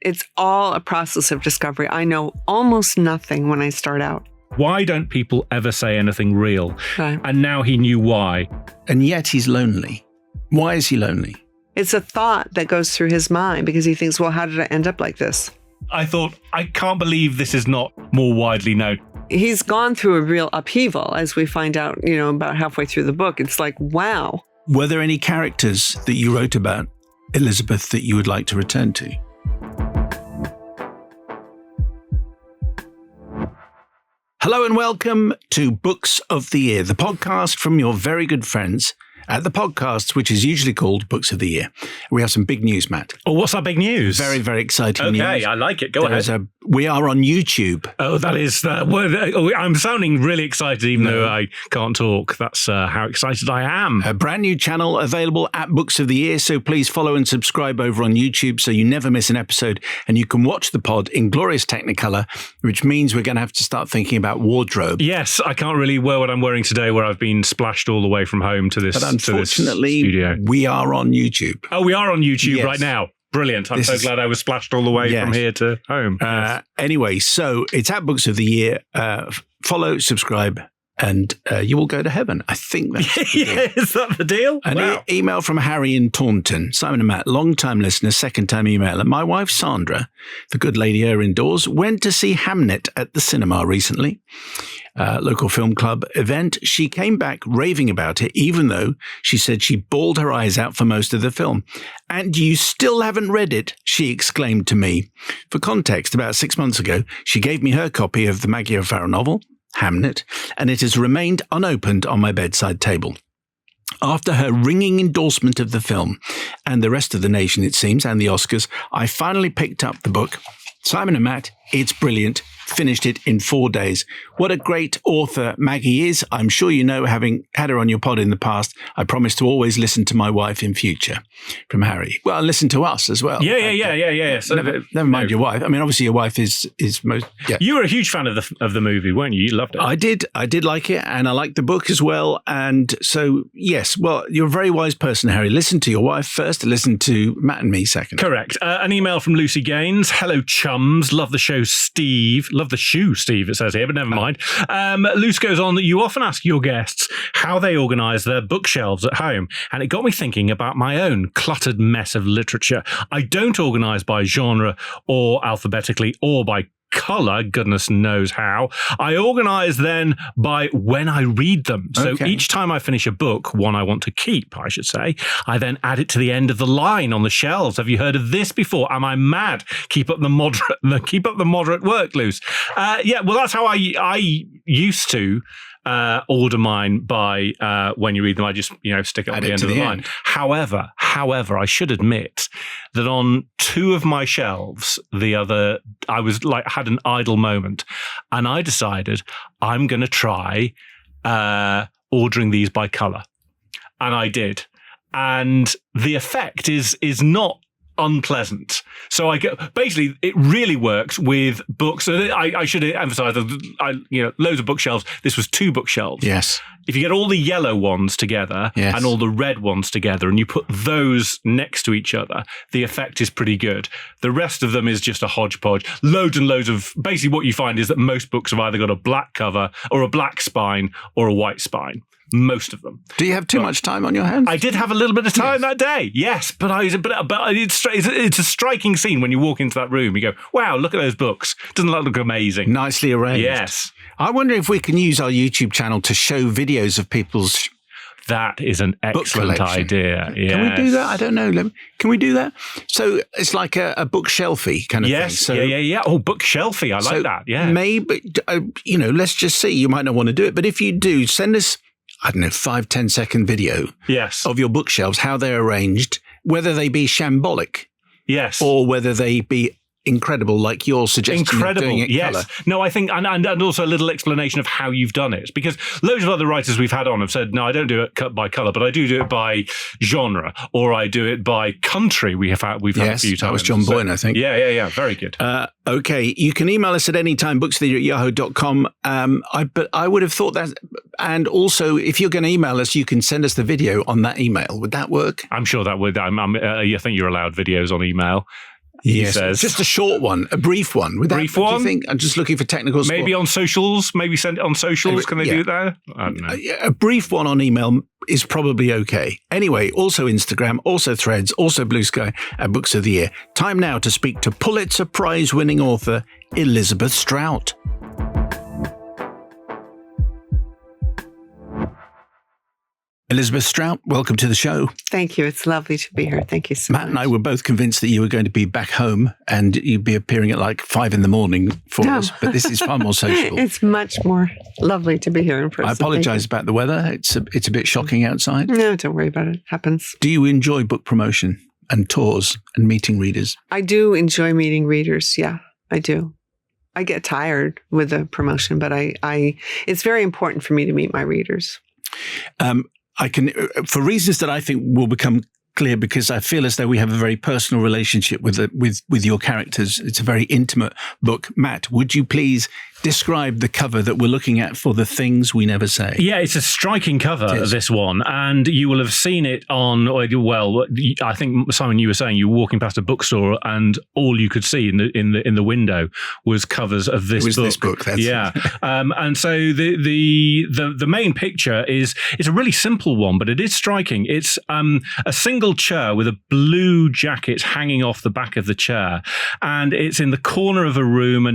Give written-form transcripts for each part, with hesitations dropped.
It's all a process of discovery. I know almost nothing when I start out. Why don't people ever say anything real? Right. And now he knew why. And yet he's lonely. Why is he lonely? It's a thought that goes through his mind because he thinks, well, how did I end up like this? I thought, I can't believe this is not more widely known. He's gone through a real upheaval, as we find out, about halfway through the book. It's like, wow. Were there any characters that you wrote about, Elizabeth, that you would like to return to? Hello and welcome to Books of the Year, the podcast from your very good friends at the podcast, which is usually called Books of the Year. We have some big news, Matt. Oh, what's our big news? Very, very exciting news. Okay, I like it. Go ahead. We are on YouTube. Oh, that is... I'm sounding really excited, even though I can't talk. That's how excited I am. A brand new channel available at Books of the Year, so please follow and subscribe over on YouTube so you never miss an episode, and you can watch the pod in glorious Technicolor, which means we're going to have to start thinking about wardrobe. Yes, I can't really wear what I'm wearing today, where I've been splashed all the way from home to this, unfortunately, studio. We are on YouTube. Oh, we are on YouTube right now. Brilliant. I'm so glad I was splashed all the way from here to home. Anyway, so it's at Books of the Year. Follow, subscribe, and you will go to heaven. I think that's is that the deal? An email from Harry in Taunton. Simon and Matt, long-time listener, second-time emailer. My wife, Sandra, the good lady here indoors, went to see Hamnet at the cinema recently. Local film club event. She came back raving about it, even though she said she bawled her eyes out for most of the film. And you still haven't read it, she exclaimed to me. For context, about 6 months ago, she gave me her copy of the Maggie O'Farrell novel, Hamnet, and it has remained unopened on my bedside table. After her ringing endorsement of the film and the rest of the nation, it seems, and the Oscars, I finally picked up the book. Simon and Matt, it's brilliant. Finished it in 4 days. What a great author Maggie is. I'm sure you know, having had her on your pod in the past. I promise to always listen to my wife in future. From Harry. Well, listen to us as well. Yeah. So, never mind your wife. I mean, obviously your wife is most... Yeah. You were a huge fan of the movie, weren't you? You loved it. I did like it, and I liked the book as well. And so, yes, well, you're a very wise person, Harry. Listen to your wife first, listen to Matt and me second. Correct. An email from Lucy Gaines. Hello, chums. Love the show, Steve. Love the shoe, Steve, it says here, but never mind. Luce goes on that you often ask your guests how they organise their bookshelves at home, and it got me thinking about my own cluttered mess of literature. I don't organise by genre or alphabetically or by colour, goodness knows how. I organise then by when I read them. So each time I finish a book, one I want to keep, I should say, I then add it to the end of the line on the shelves. Have you heard of this before? Am I mad? Keep up the moderate work, Luce. Yeah, well, that's how I used to order mine by when you read them. I just stick it at the end of the line. However, I should admit that on two of my shelves, I was had an idle moment, and I decided I'm going to try ordering these by colour, and I did, and the effect is not unpleasant. So basically it really works with books. So I should emphasize that loads of bookshelves. This was 2 bookshelves. Yes. If you get all the yellow ones together and all the red ones together, and you put those next to each other, the effect is pretty good. The rest of them is just a hodgepodge. Loads and loads of... Basically what you find is that most books have either got a black cover or a black spine or a white spine. Most of them. Do you have too much time on your hands? I did have a little bit of time that day, yes. But it's a striking scene when you walk into that room. You go, wow, look at those books. Doesn't that look amazing? Nicely arranged. Yes. I wonder if we can use our YouTube channel to show videos of people's... That is an excellent idea. Yes. Can we do that? I don't know. Can we do that? So it's like a bookshelfie kind of thing. Yes. So, yeah. Oh, bookshelfie. I like that. Yeah. Maybe, let's just see. You might not want to do it. But if you do, send us... 5-10 second video of your bookshelves, how they're arranged, whether they be shambolic or whether they be incredible, like you're suggesting. Doing it yes. colour. No, I think, and also a little explanation of how you've done it, because loads of other writers we've had on have said, no, I don't do it by colour, but I do it by genre, or I do it by country. We've had a few times. That was John Boyne, I think. Yeah. Very good. Okay, you can email us at any time, bookstheatre@yahoo.com. But I would have thought that, and also if you're going to email us, you can send us the video on that email. Would that work? I'm sure that would. I think you're allowed videos on email. he Yes, says. just a short one, a brief one. Would Brief that, one? Do you think? I'm just looking for technical support. Maybe on socials? Maybe send it on socials? Can they do that? I don't know. A brief one on email is probably okay. Anyway, also Instagram, also Threads, also Blue Sky, and Books of the Year. Time now to speak to Pulitzer Prize winning author Elizabeth Strout. Elizabeth Strout, welcome to the show. Thank you. It's lovely to be here. Thank you so much. Matt and I were both convinced that you were going to be back home and you'd be appearing at like 5 a.m. for us, but this is far more sociable. It's much more lovely to be here in person. I apologise about the weather. It's a bit shocking outside. No, don't worry about it. It happens. Do you enjoy book promotion and tours and meeting readers? I do enjoy meeting readers. Yeah, I do. I get tired with the promotion, but it's very important for me to meet my readers. I can, for reasons that I think will become clear, because I feel as though we have a very personal relationship with your characters. It's a very intimate book. Matt, would you please describe the cover that we're looking at for The Things We Never Say? Yeah, it's a striking cover, this one, and you will have seen it on, well, I think, Simon, you were saying you were walking past a bookstore and all you could see in the window was covers of this book. It was this book, that's and so the main picture is a really simple one, but it is striking. It's a single chair with a blue jacket hanging off the back of the chair, and it's in the corner of a room,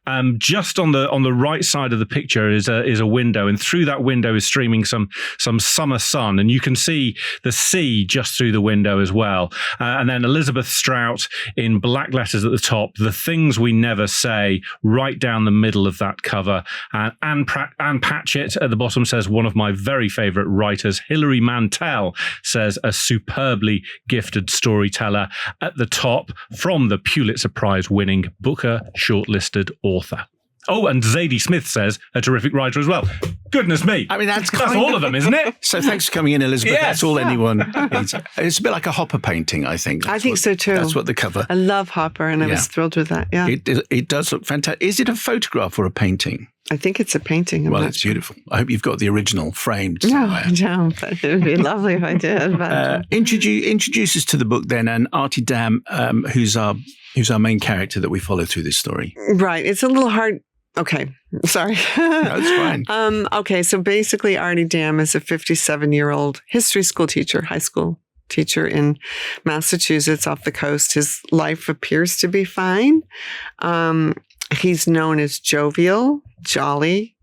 and just on the right side of the picture is a window, and through that window is streaming some summer sun, and you can see the sea just through the window as well. And then Elizabeth Strout in black letters at the top, The Things We Never Say, right down the middle of that cover. And Anne Patchett at the bottom says, one of my very favourite writers. Hilary Mantel says, a superbly gifted storyteller. At the top, from the Pulitzer Prize winning Booker shortlisted author. Oh, and Zadie Smith says, a terrific writer as well. Goodness me. I mean, that's all of them, isn't it? So thanks for coming in, Elizabeth. Yes. That's all anyone needs. It's a bit like a Hopper painting, I think. I think so too. That's what the cover. I love Hopper, and I was thrilled with that. Yeah. It does look fantastic. Is it a photograph or a painting? I think it's a painting. Well, it's beautiful. I hope you've got the original framed No, somewhere. I don't, but it would be lovely if I did. But Introduce us to the book then, and Artie Dam, who's our main character that we follow through this story. Right. It's a little hard. Okay. Sorry. No, it's fine. Okay. So basically, Artie Dam is a 57-year-old history school teacher, high school teacher in Massachusetts off the coast. His life appears to be fine. He's known as jovial, jolly,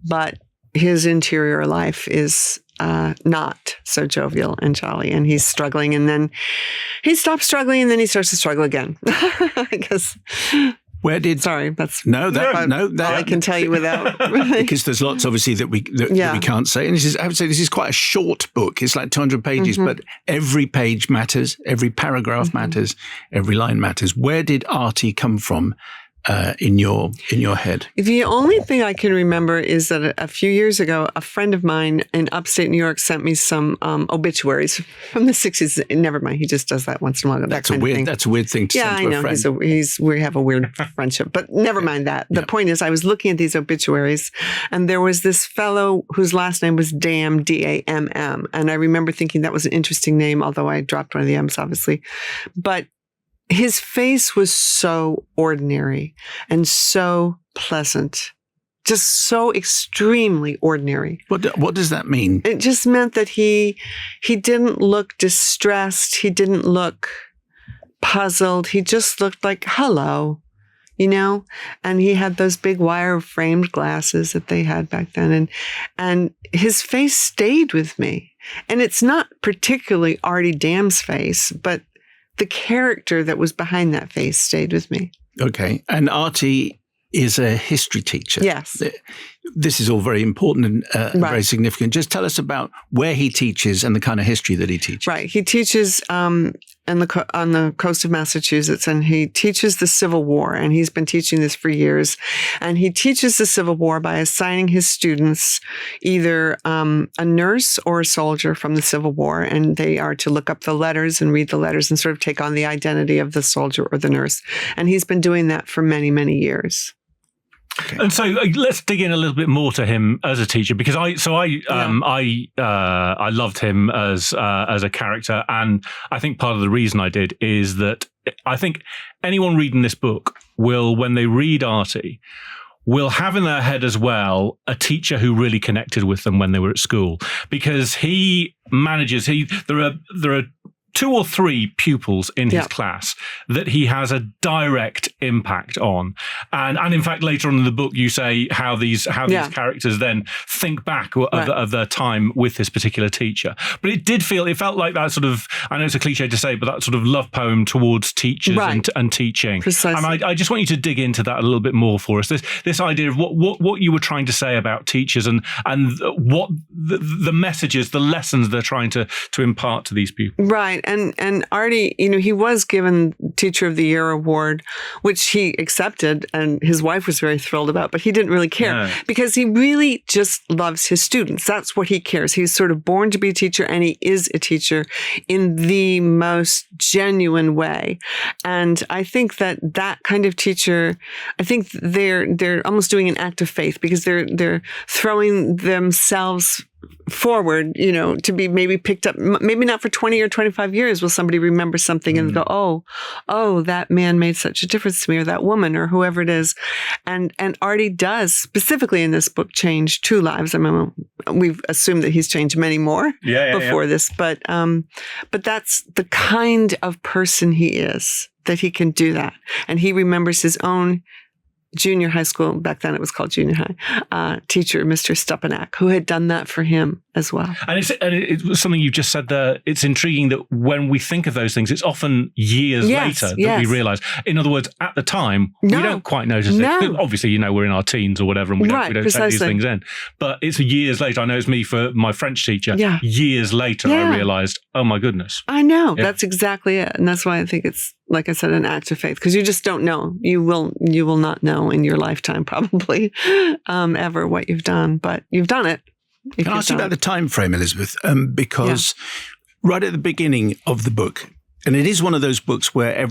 but his interior life is not so jovial and jolly, and he's struggling, and then he stops struggling, and then he starts to struggle again. I guess. Where did? Sorry, that's that I can tell you without because there's lots obviously that we can't say. And I would say this is quite a short book. It's like 200 pages, but every page matters, every paragraph matters, every line matters. Where did Artie come from in your head? The only thing I can remember is that a few years ago, a friend of mine in upstate New York sent me some obituaries from the 60s. Never mind, he just does that once in a while. That's a weird thing to send to a friend. Yeah, I know. We have a weird friendship, but never mind that. The point is, I was looking at these obituaries, and there was this fellow whose last name was Dam, D-A-M-M, and I remember thinking that was an interesting name, although I dropped one of the M's, obviously. But his face was so ordinary and so pleasant, just so extremely ordinary. What does that mean? It just meant that he didn't look distressed. He didn't look puzzled. He just looked like, hello, and he had those big wire framed glasses that they had back then. And his face stayed with me. And it's not particularly Artie Dam's face, but the character that was behind that face stayed with me. Okay. And Artie is a history teacher. Yes. This is all very important and very significant. Just tell us about where he teaches and the kind of history that he teaches. Right. He teaches on the coast of Massachusetts, and he teaches the Civil War, and he's been teaching this for years. And he teaches the Civil War by assigning his students either a nurse or a soldier from the Civil War, and they are to look up the letters and read the letters and sort of take on the identity of the soldier or the nurse. And he's been doing that for many, many years. Okay. And so let's dig in a little bit more to him as a teacher, because I loved him as a character, and I think part of the reason I did is that I think anyone reading this book will, when they read Artie, will have in their head as well a teacher who really connected with them when they were at school, because he manages, there are 2 or 3 pupils in his class that he has a direct impact on. And in fact, later on in the book, you say how these characters then think back of their time with this particular teacher. But it felt like that sort of, I know it's a cliche to say, but that sort of love poem towards teachers and teaching. Precisely. And I just want you to dig into that a little bit more for us. This idea of what you were trying to say about teachers and what the messages, the lessons they're trying to impart to these people. Right. And Artie, he was given Teacher of the Year award, which he accepted, and his wife was very thrilled about, but he didn't really care because he really just loves his students. That's what he cares. He's sort of born to be a teacher, and he is a teacher in the most genuine way. And I think that kind of teacher, I think they're almost doing an act of faith, because they're throwing themselves forward, to be maybe picked up, maybe not for 20 or 25 years will somebody remember something and go, oh, that man made such a difference to me, or that woman, or whoever it is. And Artie does, specifically in this book, change 2 lives. I mean, we've assumed that he's changed many more before this, but that's the kind of person he is, that he can do that. And he remembers his own junior high school, back then it was called junior high, teacher, Mr. Stupanak, who had done that for him as well. And it was something you've just said there. It's intriguing that when we think of those things, it's often years later that we realise. In other words, at the time, we don't quite notice it. Obviously, we're in our teens or whatever, and we don't take these things in. But it's years later. I know it's me for my French teacher. Yeah. Years later, I realised, oh my goodness. I know. Yeah. That's exactly it. And that's why I think it's, like I said, an act of faith, because you just don't know. You will not know in your lifetime, probably, ever what you've done, but you've done it. Can I ask you about the time frame, Elizabeth? Because right at the beginning of the book, and it is one of those books where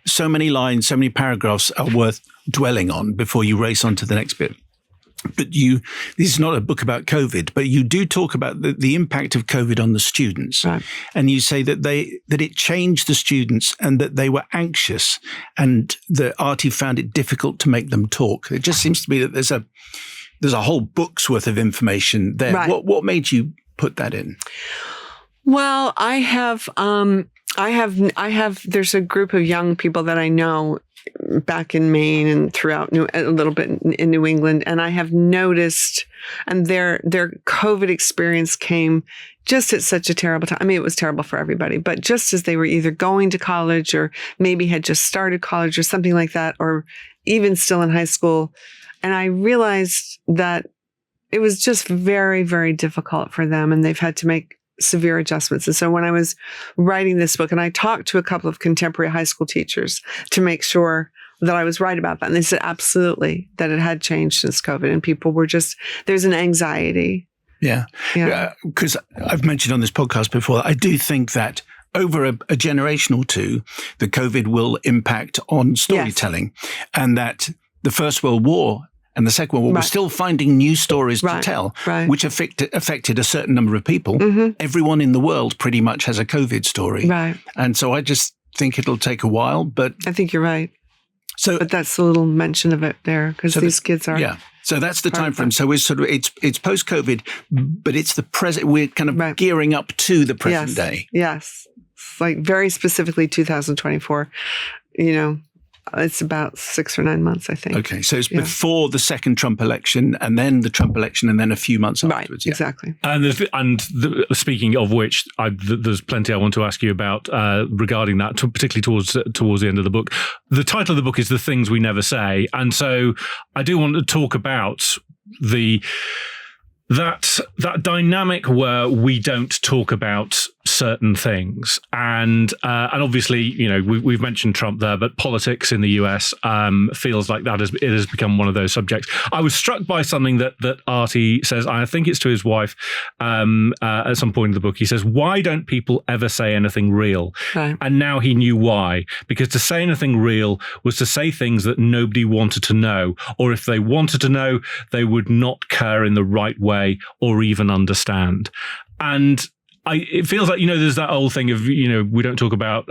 so many lines, so many paragraphs are worth dwelling on before you race on to the next bit. But this is not a book about COVID, but you do talk about the impact of COVID on the students. Right. And you say that it changed the students and that they were anxious, and that Artie found it difficult to make them talk. It just seems to me that there's a whole book's worth of information there. Right. What made you put that in? Well, I have, there's a group of young people that I know back in Maine and throughout a little bit in New England. And I have noticed, and their COVID experience came just at such a terrible time. I mean, it was terrible for everybody, but just as they were either going to college or maybe had just started college or something like that, or even still in high school. And I realized that it was just very, very difficult for them, and they've had to make severe adjustments. And so when I was writing this book, and I talked to a couple of contemporary high school teachers to make sure that I was right about that. And they said, absolutely, that it had changed since COVID, and people were there's an anxiety. Yeah. Because I've mentioned on this podcast before, I do think that over a generation or two, the COVID will impact on storytelling, and that the First World War and the Second World War, we're still finding new stories to tell, which affected a certain number of people. Mm-hmm. Everyone in the world pretty much has a COVID story. Right. And so I just think it'll take a while, but I think you're right. But that's a little mention of it there, because these kids are. Yeah. So that's the time frame. So it's it's post-COVID, but it's the present. We're kind of gearing up to the present day. Yes. Like very specifically 2024, it's about 6 or 9 months, I think. Okay, so it's before the second Trump election, and then the Trump election, and then a few months afterwards. Right, exactly. And speaking of which, there's plenty I want to ask you about regarding that, particularly towards the end of the book. The title of the book is "The Things We Never Say," and so I do want to talk about that dynamic where we don't talk about certain things, and obviously, we've mentioned Trump there, but politics in the US feels like it has become one of those subjects. I was struck by something that Artie says. I think it's to his wife at some point in the book. He says, "Why don't people ever say anything real?" Right. And now he knew why, because to say anything real was to say things that nobody wanted to know, or if they wanted to know, they would not care in the right way or even understand. And it feels like, there's that old thing of, we don't talk about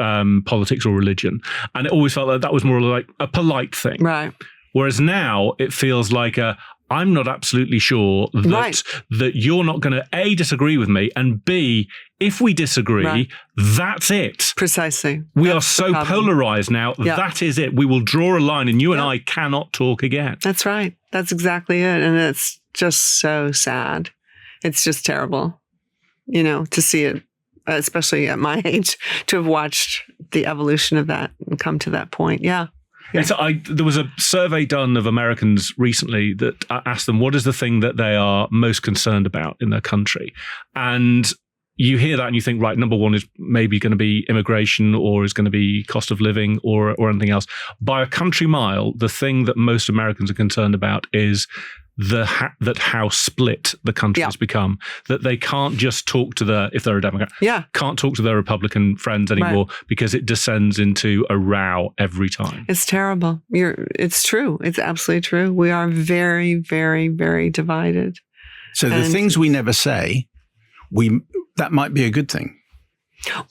politics or religion. And it always felt like that was more like a polite thing. Right. Whereas now it feels like I'm not absolutely sure that you're not going to A, disagree with me, and B, if we disagree, that's it. Precisely. We are so polarized now. Yeah. That is it. We will draw a line and you and I cannot talk again. That's right. That's exactly it. And it's just so sad. It's just terrible, to see it, especially at my age, to have watched the evolution of that and come to that point. Yeah. There was a survey done of Americans recently that asked them what is the thing that they are most concerned about in their country. And you hear that and you think, right, number one is maybe going to be immigration or is going to be cost of living or anything else. By a country mile, the thing that most Americans are concerned about is that how split the country has become, that they can't just talk to if they're a Democrat, can't talk to their Republican friends anymore because it descends into a row every time. It's terrible. It's true. It's absolutely true. We are very, very, very divided. So the things we never say, that might be a good thing.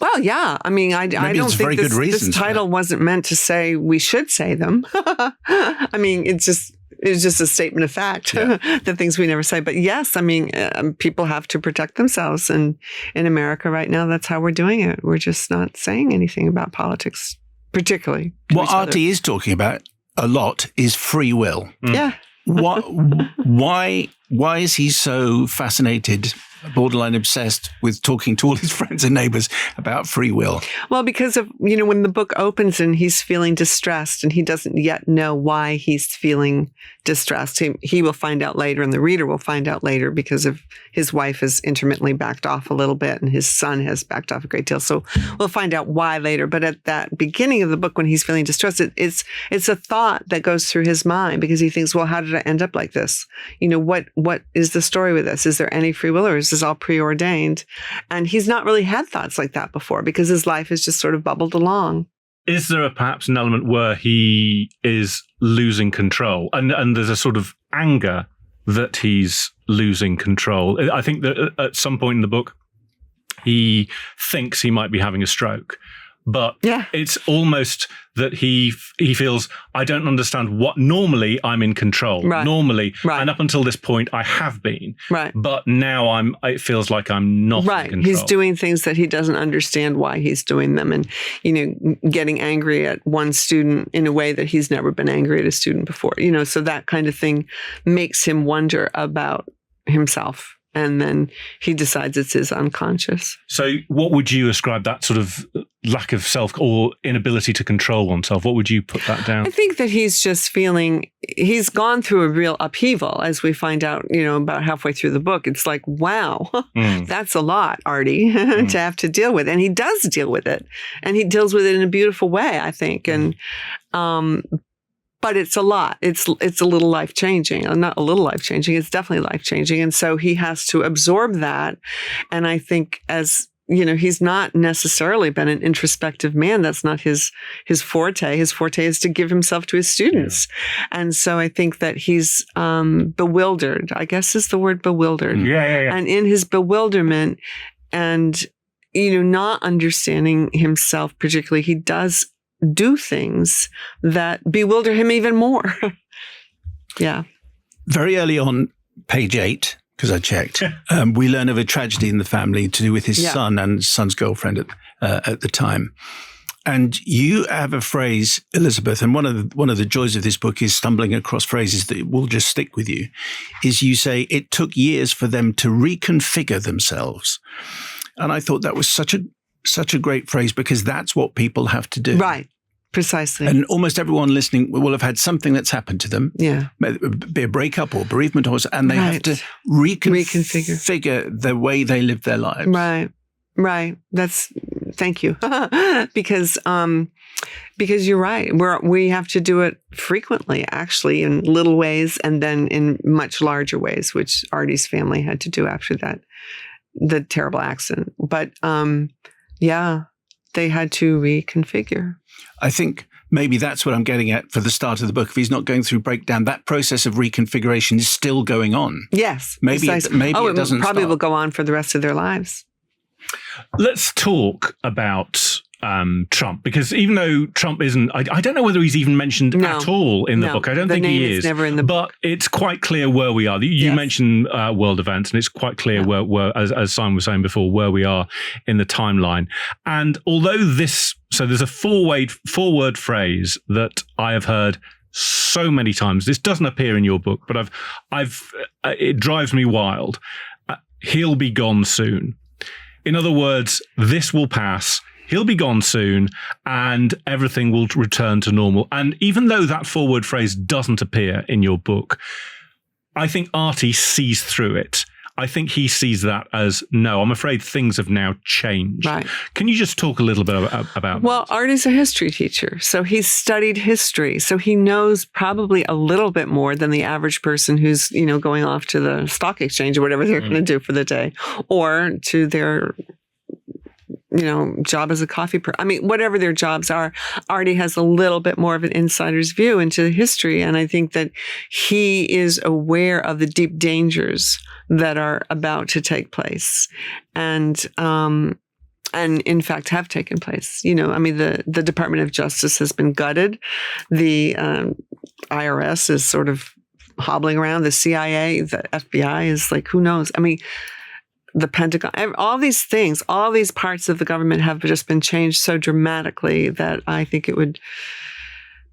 Well, yeah. I mean, I don't think this title wasn't meant to say we should say them. I mean, it's just a statement of fact, the things we never say. But yes, I mean, people have to protect themselves. And in America right now, that's how we're doing it. We're just not saying anything about politics, particularly. What Artie is talking about a lot is free will. Yeah. Why is he so fascinated, borderline obsessed with talking to all his friends and neighbors about free will? Well, because of, when the book opens and he's feeling distressed and he doesn't yet know why he's feeling distressed. He will find out later, and the reader will find out later, because of his wife has intermittently backed off a little bit and his son has backed off a great deal. So we'll find out why later. But at that beginning of the book, when he's feeling distressed, it's a thought that goes through his mind, because he thinks, well, how did I end up like this? What is the story with this? Is there any free will, or is this all preordained? And he's not really had thoughts like that before, because his life has just sort of bubbled along. Is there perhaps an element where he is losing control, and there's a sort of anger that he's losing control? I think that at some point in the book, he thinks he might be having a stroke. But it's almost that he feels, I don't understand what, normally I'm in control. Right. Normally, and up until this point, I have been. Right. But now it feels like I'm not in control. He's doing things that he doesn't understand why he's doing them, and, getting angry at one student in a way that he's never been angry at a student before. So that kind of thing makes him wonder about himself. And then he decides it's his unconscious. So what would you ascribe that sort of lack of self or inability to control oneself? What would you put that down? I think that he's just feeling, he's gone through a real upheaval, as we find out, about halfway through the book. It's like, wow, that's a lot, Artie, to have to deal with. And he does deal with it. And he deals with it in a beautiful way, I think. And, but it's a lot. It's a little life-changing. Not a little life-changing. It's definitely life-changing. And so he has to absorb that. And I think he's not necessarily been an introspective man. That's not his forte. His forte is to give himself to his students. Yeah. And so I think that he's bewildered, I guess is the word, bewildered. Yeah. And in his bewilderment and, not understanding himself particularly, he does do things that bewilder him even more. Yeah. Very early on, page 8, because I checked, we learn of a tragedy in the family to do with his son and his son's girlfriend at the time. And you have a phrase, Elizabeth, and one of the joys of this book is stumbling across phrases that will just stick with you, is you say it took years for them to reconfigure themselves. And I thought that was such a great phrase, because that's what people have to do. Right. Precisely. And almost everyone listening will have had something that's happened to them. Yeah. Be a breakup or bereavement, and they have to reconfigure the way they live their lives. Right. Thank you. Because you're right. We have to do it frequently, actually, in little ways and then in much larger ways, which Artie's family had to do after the terrible accident. But they had to reconfigure. I think maybe that's what I'm getting at for the start of the book. If he's not going through breakdown, that process of reconfiguration is still going on. Yes. Maybe it doesn't probably stop. Will go on for the rest of their lives. Let's talk about Trump, because even though Trump isn't, I don't know whether he's even mentioned at all in the book. I don't think he is. Never in the book. But it's quite clear where we are. You mentioned world events, and it's quite clear where, as Simon was saying before, where we are in the timeline. And although so there's a four-word phrase that I have heard so many times. This doesn't appear in your book, but it drives me wild. He'll be gone soon. In other words, this will pass. He'll be gone soon, and everything will return to normal. And even though that four-word phrase doesn't appear in your book, I think Artie sees through it. I think he sees that as, no, I'm afraid things have now changed. Right. Can you just talk a little bit about Well, Artie's a history teacher, so he's studied history. So he knows probably a little bit more than the average person who's, going off to the stock exchange or whatever they're going to do for the day, or to their job as a coffee whatever their jobs are. Artie has a little bit more of an insider's view into history. And I think that he is aware of the deep dangers that are about to take place. And in fact have taken place. The Department of Justice has been gutted. The IRS is sort of hobbling around. The CIA, the FBI is like, who knows? The Pentagon, all these things, all these parts of the government have just been changed so dramatically that I think it would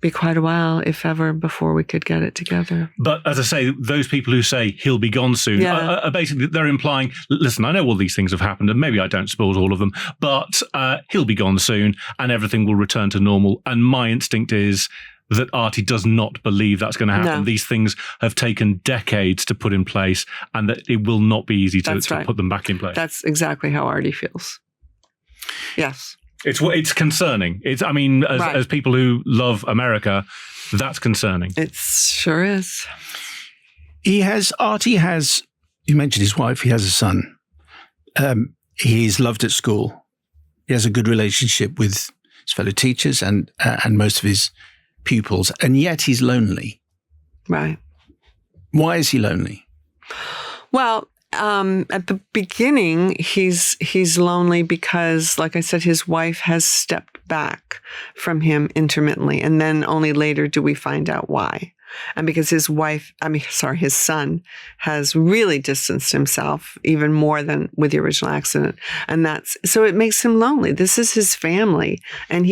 be quite a while, if ever, before we could get it together. But as I say, those people who say he'll be gone soon, are basically, they're implying, listen, I know all these things have happened, and maybe I don't suppose all of them, but he'll be gone soon, and everything will return to normal. And my instinct is that Artie does not believe that's going to happen. No. These things have taken decades to put in place, and that it will not be easy to put them back in place. That's exactly how Artie feels. Yes. It's concerning. As people who love America, that's concerning. It sure is. Artie has, you mentioned his wife, he has a son. He's loved at school. He has a good relationship with his fellow teachers and most of his pupils, and yet he's lonely. Right. Why is he lonely? Well, at the beginning, he's lonely because, like I said, his wife has stepped back from him intermittently, and then only later do we find out why. And because his son has really distanced himself even more than with the original accident. And so it makes him lonely. This is his family, and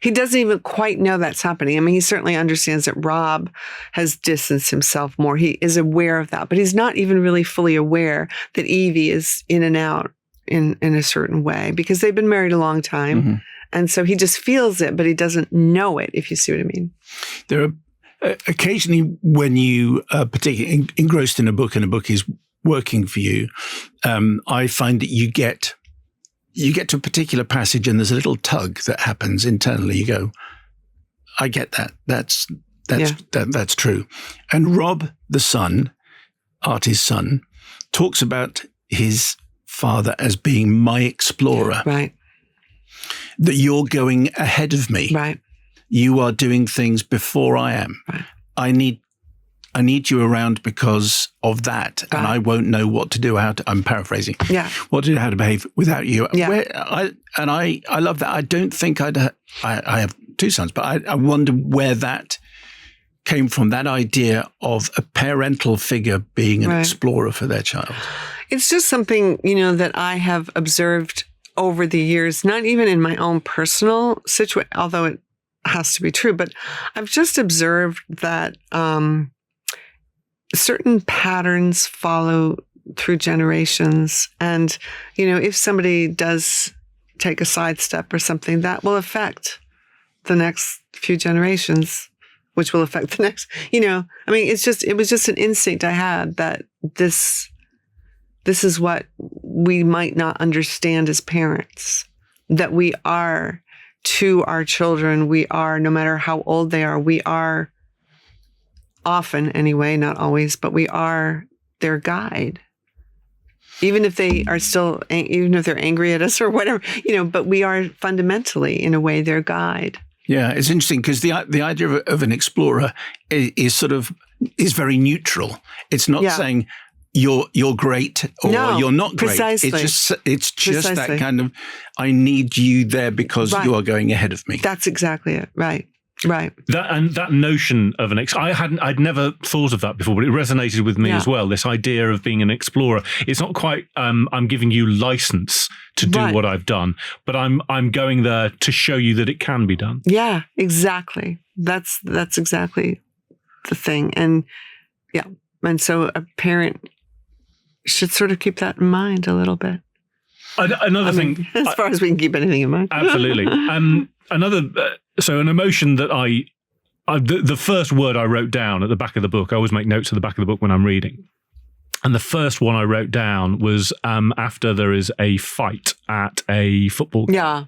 he doesn't even quite know that's happening. He certainly understands that Rob has distanced himself more. He is aware of that, but he's not even really fully aware that Evie is in and out in a certain way, because they've been married a long time. Mm-hmm. And so he just feels it, but he doesn't know it, if you see what I mean. There are occasionally when you are particularly engrossed in a book and a book is working for you, I find that you get to a particular passage and there's a little tug that happens internally. You go, I get that. That's true. And Rob, the son, Artie's son, talks about his father as being my explorer. Right. That you're going ahead of me. Right. You are doing things before I am. Right. I need you around because of that, and I won't know what to do. I'm paraphrasing. Yeah. How to behave without you. Yeah. I love that. I don't think I have two sons, but I wonder where that came from. That idea of a parental figure being an explorer for their child. It's just something that I have observed over the years, not even in my own personal situation, although it has to be true, but I've just observed that certain patterns follow through generations. And, if somebody does take a sidestep or something, that will affect the next few generations, which will affect the next, it was just an instinct I had that this is what we might not understand as parents, that we are to our children. We are, no matter how old they are, we are often anyway, not always, but we are their guide. Even if they're angry at us or whatever, but we are fundamentally, in a way, their guide. Yeah, it's interesting because the idea of an explorer is very neutral. It's not saying you're great or No, you're not great. precisely. It's just Precisely. that kind of, I need you there because Right. you are going ahead of me. That's exactly it. Right. That notion of I'd never thought of that before, but it resonated with me Yeah. as well. This idea of being an explorer. It's not quite I'm giving you license to do Right. what I've done, but I'm going there to show you that it can be done. Yeah, exactly. That's exactly the thing. And yeah. And so a parent should sort of keep that in mind a little bit. Another thing, as far as we can keep anything in mind. absolutely. So an emotion that the first word I wrote down at the back of the book, I always make notes at the back of the book when I'm reading. And the first one I wrote down was after there is a fight at a football game. Yeah.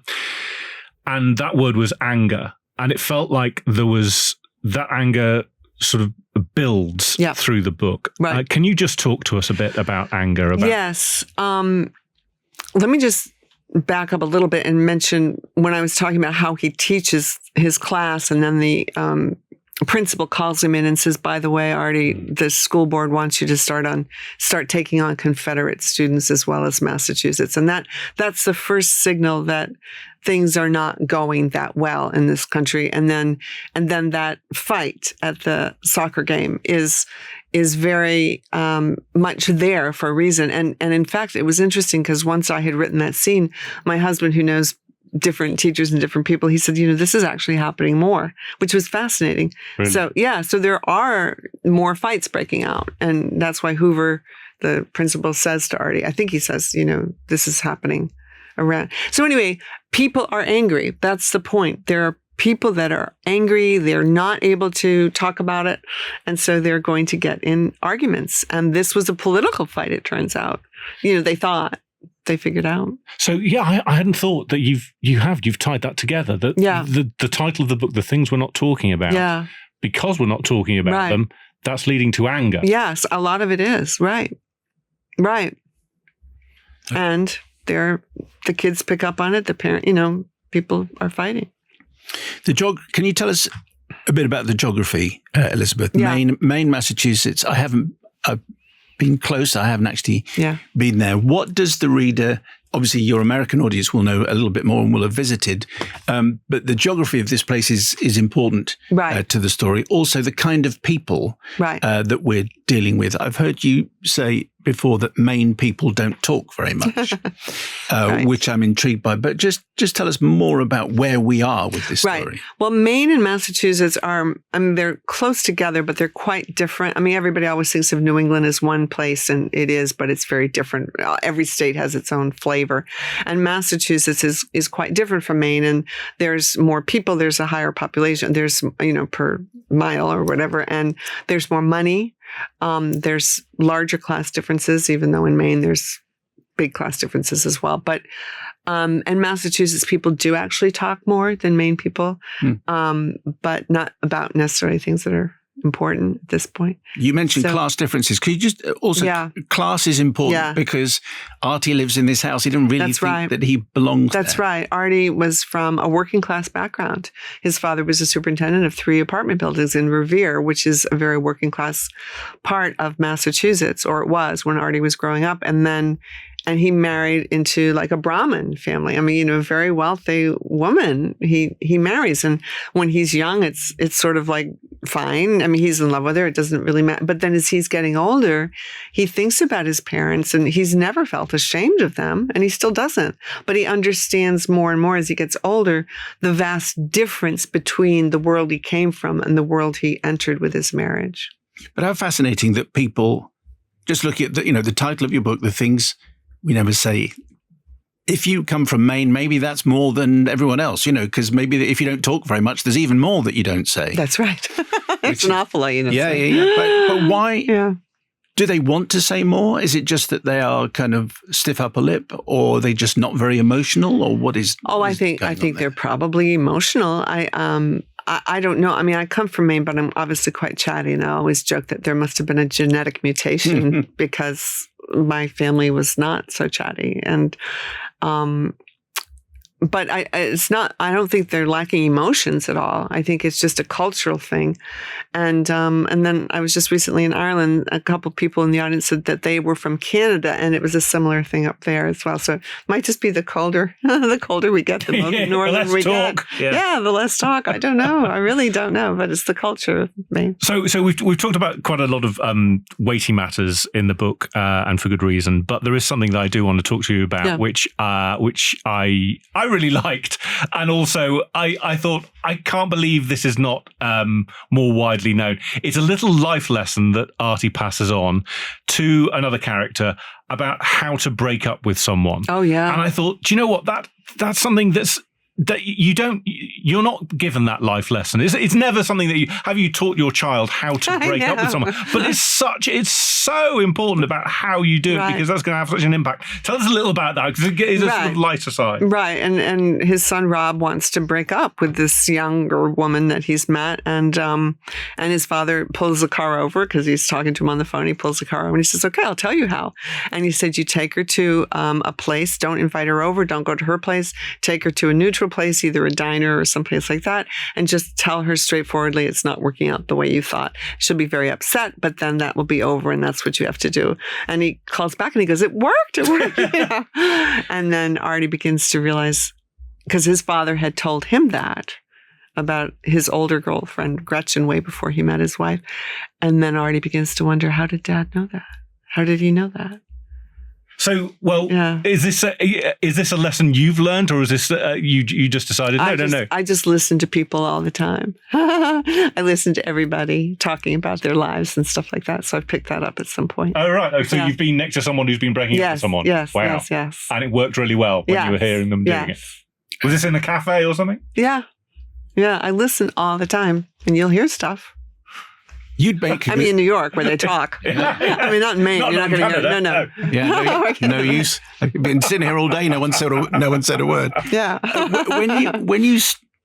And that word was anger. And it felt like there was that anger sort of builds Yeah. through the book. Right. Can you just talk to us a bit about anger? Yes. Let me just back up a little bit and mention when I was talking about how he teaches his class, and then the principal calls him in and says, by the way, Artie, the school board wants you to start taking on Confederate students as well as Massachusetts. And that's the first signal that things are not going that well in this country. And then that fight at the soccer game is very much there for a reason. And in fact, it was interesting because once I had written that scene, my husband, who knows different teachers and different people, he said, this is actually happening more, which was fascinating. Really? So there are more fights breaking out. And that's why Hoover, the principal, says to Artie, I think he says, this is happening around. So anyway, people are angry. That's the point. There are people that are angry. They're not able to talk about it. And so they're going to get in arguments. And this was a political fight, it turns out. They thought. They figured out. So yeah, I hadn't thought that you've tied that together. That the title of the book, The Things We're Not Talking About, because we're not talking about them, that's leading to anger. Yes, a lot of it is. Right. And the kids pick up on it. The parent, people are fighting. Can you tell us a bit about the geography, Elizabeth? Yeah. Maine, Massachusetts. I've been close. I haven't actually been there. What does the reader, obviously your American audience will know a little bit more and will have visited, but the geography of this place is important to the story. Also, the kind of people that we're dealing with. I've heard you say before that Maine people don't talk very much, which I'm intrigued by. But just tell us more about where we are with this story. Right. Well, Maine and Massachusetts are, they're close together, but they're quite different. Everybody always thinks of New England as one place, and it is, but it's very different. Every state has its own flavor. And Massachusetts is quite different from Maine, and there's more people, there's a higher population, there's, per mile or whatever, and there's more money. There's larger class differences, even though in Maine there's big class differences as well. But and Massachusetts people do actually talk more than Maine people, but not about necessarily things that are important at this point. You mentioned class differences. Could you just also, class is important because Artie lives in this house. He didn't really think that he belongs there. That's right. Artie was from a working class background. His father was a superintendent of 3 apartment buildings in Revere, which is a very working class part of Massachusetts, or it was when Artie was growing up. And he married into like a Brahmin family. A very wealthy woman he marries. And when he's young, it's sort of like fine. He's in love with her. It doesn't really matter. But then as he's getting older, he thinks about his parents, and he's never felt ashamed of them. And he still doesn't. But he understands more and more as he gets older, the vast difference between the world he came from and the world he entered with his marriage. But how fascinating that people, just look at the title of your book, The Things We Never Say. If you come from Maine, maybe that's more than everyone else, because maybe if you don't talk very much, there's even more that you don't say. That's right. It's an awful lot, But why do they want to say more? Is it just that they are kind of stiff upper lip, or are they just not very emotional, or what is? I think they're probably emotional. I don't know. I come from Maine, but I'm obviously quite chatty, and I always joke that there must have been a genetic mutation because my family was not so chatty. And but it's not. I don't think they're lacking emotions at all. I think it's just a cultural thing. And then I was just recently in Ireland. A couple of people in the audience said that they were from Canada, and it was a similar thing up there as well. So it might just be the colder we get, the more northern we get. Yeah, the less talk. I don't know. I really don't know, but it's the culture of me. So we've talked about quite a lot of weighty matters in the book, and for good reason. But there is something that I do want to talk to you about, which I really liked, and also I thought, I can't believe this is not more widely known. It's a little life lesson that Artie passes on to another character about how to break up with someone. Oh yeah. And I thought, do you know what, that's something that you're not given that life lesson. It's never something that have you taught your child how to break up with someone. But it's so important about how you do it, because that's going to have such an impact. Tell us a little about that, because it is a sort of lighter side. Right. And his son Rob wants to break up with this younger woman that he's met, and his father pulls the car over because he's talking to him on the phone. He pulls the car over and he says, "Okay, I'll tell you how." And he said, "You take her to a place. Don't invite her over. Don't go to her place. Take her to a neutral place, either a diner or someplace like that, and just tell her straightforwardly it's not working out the way you thought." She'll be very upset, but then that will be over, and that's what you have to do. And he calls back and he goes, "It worked. It worked." And then Artie begins to realize, because his father had told him that about his older girlfriend, Gretchen, way before he met his wife. And then Artie begins to wonder, how did Dad know that? How did he know that? So, is this a lesson you've learned, or is this you just decided, no? I just listen to people all the time. I listen to everybody talking about their lives and stuff like that. So I picked that up at some point. Oh, right. Oh, so you've been next to someone who's been breaking up with someone? Yes, wow. yes. And it worked really well when you were hearing them doing it. Was this in a cafe or something? Yeah. Yeah, I listen all the time, and you'll hear stuff. You'd make. I mean, in New York, where they talk. I mean, not in Maine. You're not going to hear. No. Yeah, no use. I've been sitting here all day. No one said a word. Yeah. When you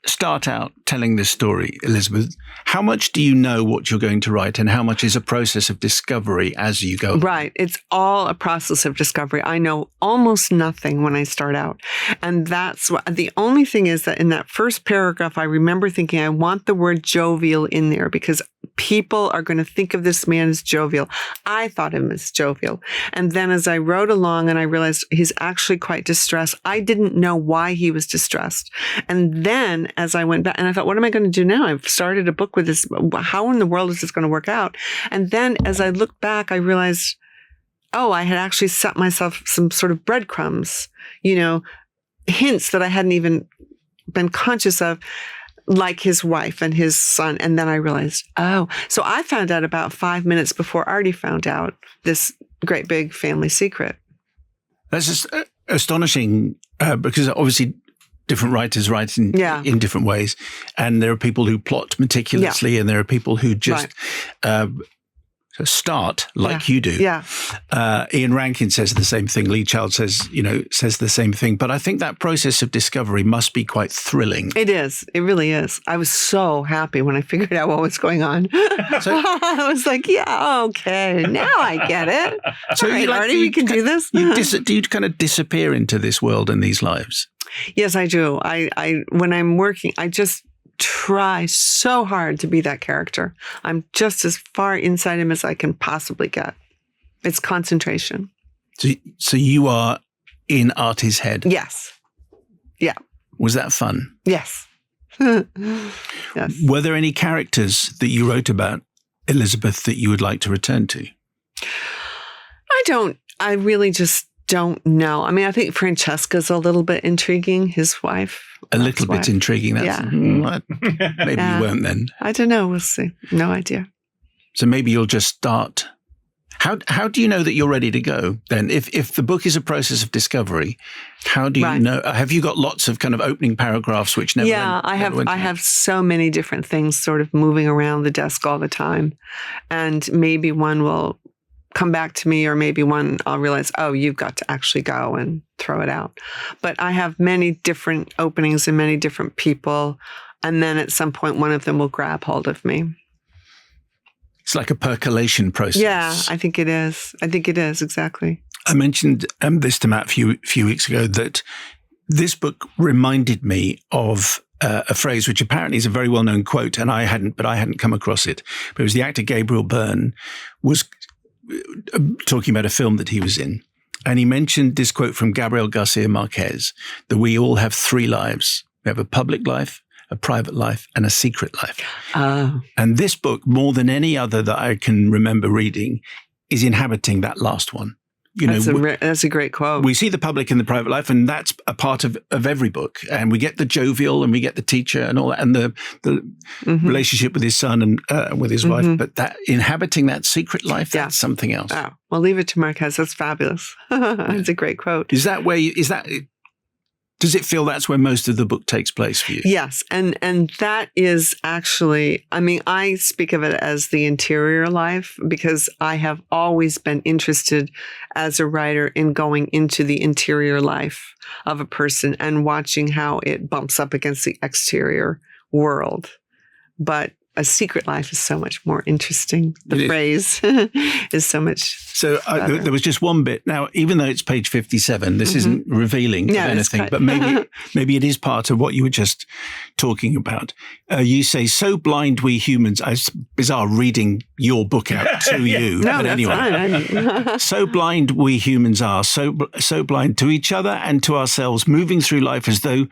start out telling this story, Elizabeth, how much do you know what you're going to write, and how much is a process of discovery as you go? Right. It's all a process of discovery. I know almost nothing when I start out. And that's what the only thing is, that in that first paragraph, I remember thinking, I want the word jovial in there, because people are going to think of this man as jovial. I thought him as jovial. And then as I wrote along and I realized he's actually quite distressed, I didn't know why he was distressed. And then as I went back, and I thought, what am I going to do now? I've started a book with this. How in the world is this going to work out? And then as I looked back, I realized, I had actually set myself some sort of breadcrumbs, hints that I hadn't even been conscious of, like his wife and his son. And then I realized, so I found out about 5 minutes before Artie found out this great big family secret. That's just astonishing, because obviously different writers write in different ways. And there are people who plot meticulously, and there are people who just start like you do. Yeah. Ian Rankin says the same thing. Lee Child says the same thing. But I think that process of discovery must be quite thrilling. It is. It really is. I was so happy when I figured out what was going on. So, I was like, yeah, okay, now I get it. So, all right, Artie, we can do this. Do you kind of disappear into this world and these lives? Yes, I do. I when I'm working, I just try so hard to be that character. I'm just as far inside him as I can possibly get. It's concentration. So you are in Artie's head? Yes. Yeah. Was that fun? Yes. Yes. Were there any characters that you wrote about, Elizabeth, that you would like to return to? I really just don't know. I mean, I think Francesca's a little bit intriguing, his wife. A little bit intriguing. That's, maybe you weren't then. I don't know. We'll see. No idea. So maybe you'll just start. How do you know that you're ready to go then? If the book is a process of discovery, how do you know? Have you got lots of kind of opening paragraphs which never? Yeah, I have so many different things sort of moving around the desk all the time, and maybe one will come back to me, or maybe one I'll realize, you've got to actually go and throw it out. But I have many different openings and many different people, and then at some point one of them will grab hold of me. It's like a percolation process. Yeah, I think it is. Exactly. I mentioned this to Matt a few weeks ago, that This book reminded me of a phrase which apparently is a very well-known quote, and I hadn't come across it. But it was the actor Gabriel Byrne was talking about a film that he was in, and he mentioned this quote from Gabriel Garcia Marquez, that we all have three lives. We have a public life, a private life, and a secret life. And this book, more than any other that I can remember reading, is inhabiting that last one. That's a great quote. We see the public and the private life, and that's a part of every book. And we get the jovial, and we get the teacher, and all that, and the relationship with his son and with his wife. But that inhabiting that secret life, that's something else. Oh, well, leave it to Marquez. That's fabulous. It's a great quote. Does it feel that's where most of the book takes place for you? Yes. And that is actually, I mean, I speak of it as the interior life because I have always been interested as a writer in going into the interior life of a person and watching how it bumps up against the exterior world. But a secret life is so much more interesting. The phrase is so much. So there was just one bit. Now, even though it's page 57, this isn't revealing of anything, but maybe it is part of what you were just talking about. You say, so blind we humans, it's bizarre reading your book out to you. No, but that's anyway, fine. So blind we humans are, so blind to each other and to ourselves, moving through life as though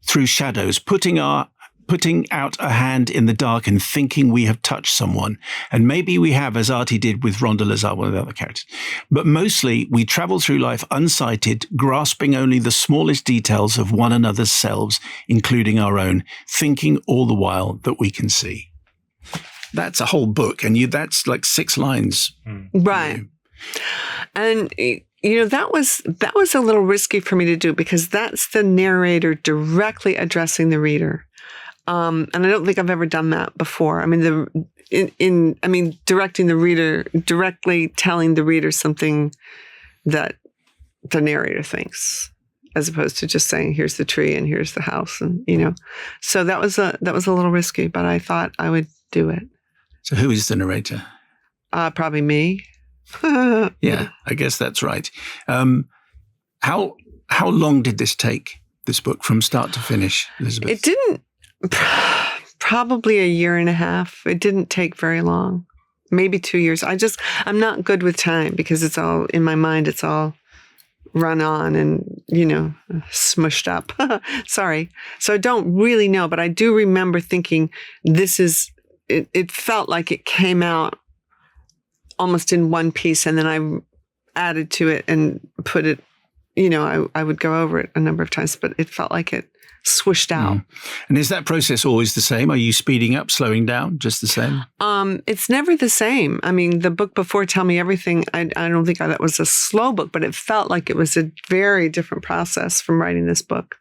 through shadows, putting out a hand in the dark and thinking we have touched someone. And maybe we have, as Artie did with Rhonda Lazar, one of the other characters. But mostly we travel through life unsighted, grasping only the smallest details of one another's selves, including our own, thinking all the while that we can see. That's a whole book, and that's like 6 lines. Right. And that was a little risky for me to do because that's the narrator directly addressing the reader. And I don't think I've ever done that before. I mean, directing the reader, directly telling the reader something that the narrator thinks, as opposed to just saying, "Here's the tree and here's the house," and So that was a little risky, but I thought I would do it. So who is the narrator? Probably me. Yeah, I guess that's right. How long did this take? This book from start to finish, Elizabeth? It didn't. Probably a year and a half. It didn't take very long. Maybe 2 years. I'm not good with time because it's all in my mind. It's all run on and, smushed up. Sorry. So I don't really know, but I do remember thinking it felt like it came out almost in one piece and then I added to it and put it, I would go over it a number of times, but it felt like it swished out. And is that process always the same? Are you speeding up, slowing down, just the same? It's never the same. I mean, the book before, Tell Me Everything, I don't think that was a slow book, but it felt like it was a very different process from writing this book.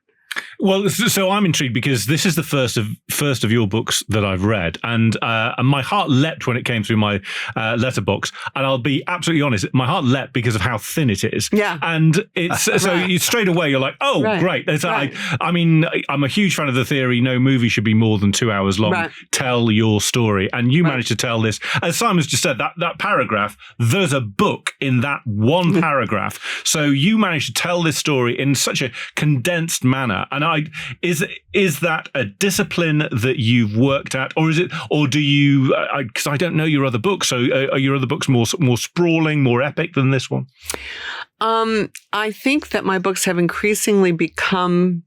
Well, so I'm intrigued because this is the first of your books that I've read, and my heart leapt when it came through my letterbox. And I'll be absolutely honest, my heart leapt because of how thin it is. Yeah, and it's so you straight away you're like, oh, great. I mean, I'm a huge fan of the theory: no movie should be more than 2 hours long. Right. Tell your story, and you managed to tell this. As Simon's just said, that paragraph, there's a book in that one paragraph. So you managed to tell this story in such a condensed manner. And is that a discipline that you've worked at, or do you? Because I don't know your other books. So are your other books more sprawling, more epic than this one? I think that my books have increasingly become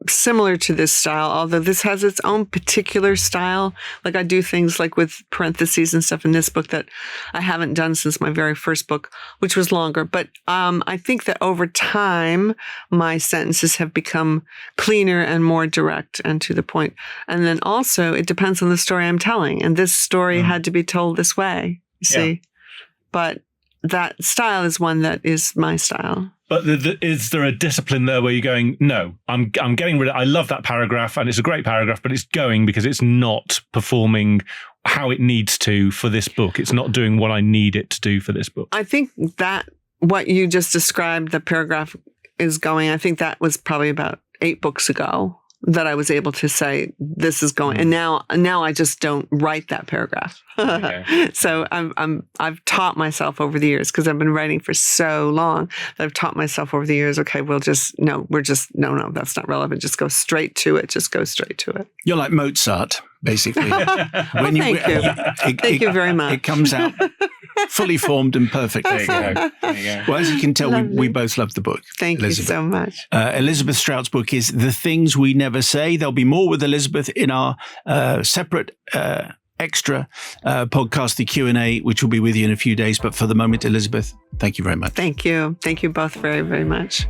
similar to this style, although this has its own particular style. Like I do things like with parentheses and stuff in this book that I haven't done since my very first book, which was longer. But I think that over time, my sentences have become cleaner and more direct and to the point. And then also, it depends on the story I'm telling. And this story had to be told this way, you see. But that style is one that is my style. But is there a discipline there where you're going, no, I'm getting rid of, I love that paragraph and it's a great paragraph, but it's going because it's not performing how it needs to for this book. It's not doing what I need it to do for this book. I think that what you just described, the paragraph is going, I think that was probably about 8 books ago. that I was able to say, this is going, and now I just don't write that paragraph. Okay. So I've taught myself over the years, because I've been writing for so long, that I've taught myself over the years, okay, no, that's not relevant. Just go straight to it. Just go straight to it. You're like Mozart, basically. Thank you. Thank you very much. It comes out fully formed and perfect. There you go. Well, as you can tell, we both love the book. Thank Elizabeth. you so much. Elizabeth Strout's book is The Things We Never Say. There'll be more with Elizabeth in our separate extra podcast, the Q&A, which will be with you in a few days. But for the moment, Elizabeth, thank you very much. Thank you. Thank you both very, very much.